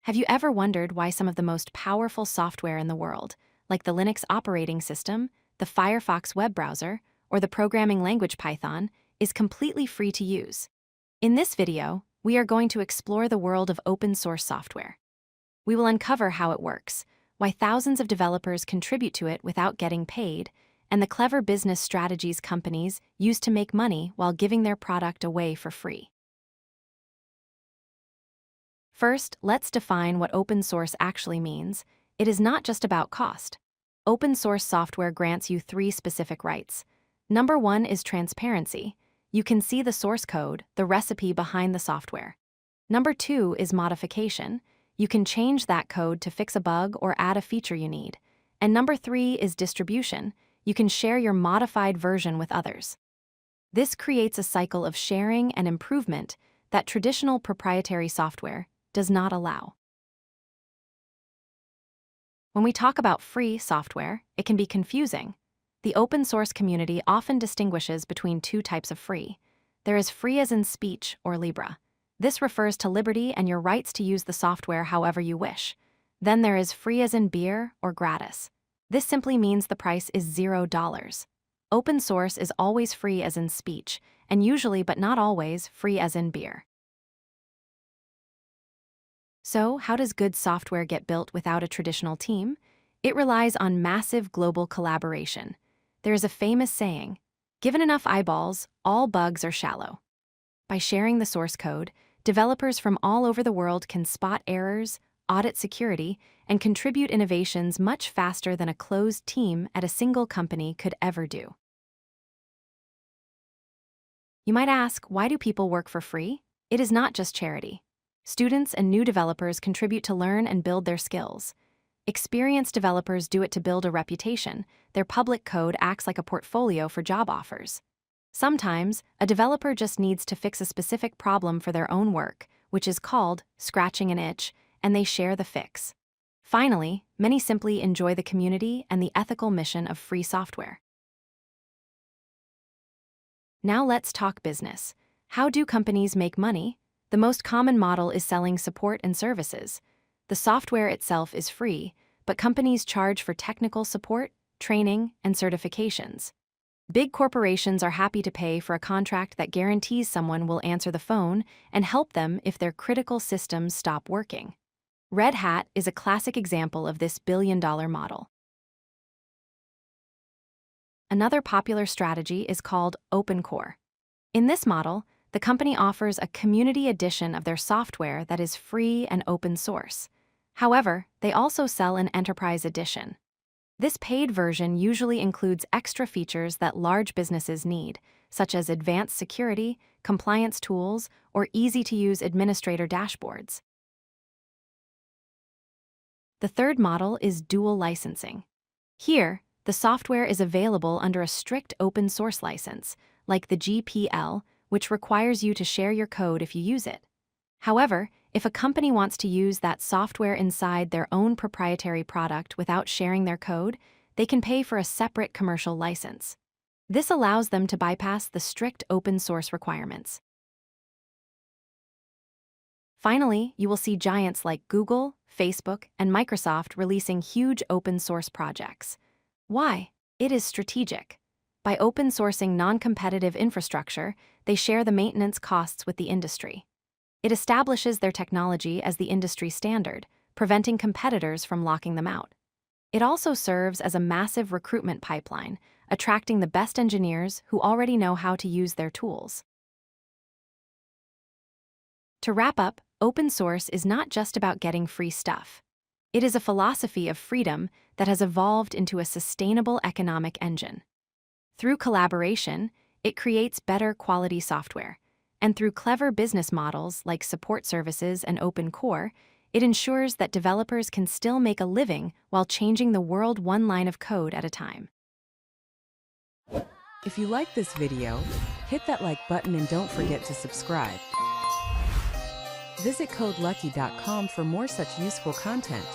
Have you ever wondered why some of the most powerful software in the world, like the Linux operating system, the Firefox web browser, or the programming language Python, is completely free to use? In this video, we are going to explore the world of open source software. We will uncover how it works, why thousands of developers contribute to it without getting paid, and the clever business strategies companies use to make money while giving their product away for free. First, let's define what open source actually means. It is not just about cost. Open source software grants you three specific rights. Number one is transparency. You can see the source code, the recipe behind the software. Number two is modification. You can change that code to fix a bug or add a feature you need. And number three is distribution. You can share your modified version with others. This creates a cycle of sharing and improvement that traditional proprietary software does not allow. When we talk about free software, it can be confusing. The open source community often distinguishes between two types of free. There is free as in speech, or Libra. This refers to liberty and your rights to use the software however you wish. Then there is free as in beer, or gratis. This simply means the price is $0. Open source is always free as in speech, and usually but not always free as in beer. So, how does good software get built without a traditional team? It relies on massive global collaboration. There is a famous saying, "Given enough eyeballs, all bugs are shallow." By sharing the source code, developers from all over the world can spot errors, audit security, and contribute innovations much faster than a closed team at a single company could ever do. You might ask, why do people work for free? It is not just charity. Students and new developers contribute to learn and build their skills. Experienced developers do it to build a reputation. Their public code acts like a portfolio for job offers. Sometimes, a developer just needs to fix a specific problem for their own work, which is called scratching an itch, and they share the fix. Finally, many simply enjoy the community and the ethical mission of free software. Now let's talk business. How do companies make money? The most common model is selling support and services. The software itself is free, but companies charge for technical support, training, and certifications. Big corporations are happy to pay for a contract that guarantees someone will answer the phone and help them if their critical systems stop working. Red Hat is a classic example of this billion-dollar model. Another popular strategy is called Open Core. In this model, the company offers a community edition of their software that is free and open source. However, they also sell an enterprise edition. This paid version usually includes extra features that large businesses need, such as advanced security, compliance tools, or easy-to-use administrator dashboards. The third model is dual licensing. Here, the software is available under a strict open source license, like the GPL, which requires you to share your code if you use it. However, if a company wants to use that software inside their own proprietary product without sharing their code, they can pay for a separate commercial license. This allows them to bypass the strict open source requirements. Finally, you will see giants like Google, Facebook, and Microsoft releasing huge open source projects. Why? It is strategic. By open sourcing non-competitive infrastructure, they share the maintenance costs with the industry. It establishes their technology as the industry standard, preventing competitors from locking them out. It also serves as a massive recruitment pipeline, attracting the best engineers who already know how to use their tools. To wrap up, open source is not just about getting free stuff. It is a philosophy of freedom that has evolved into a sustainable economic engine. Through collaboration, it creates better quality software, and through clever business models like support services and open core, it ensures that developers can still make a living while changing the world one line of code at a time. If you like this video, hit that like button and don't forget to subscribe. Visit codelucky.com for more such useful content.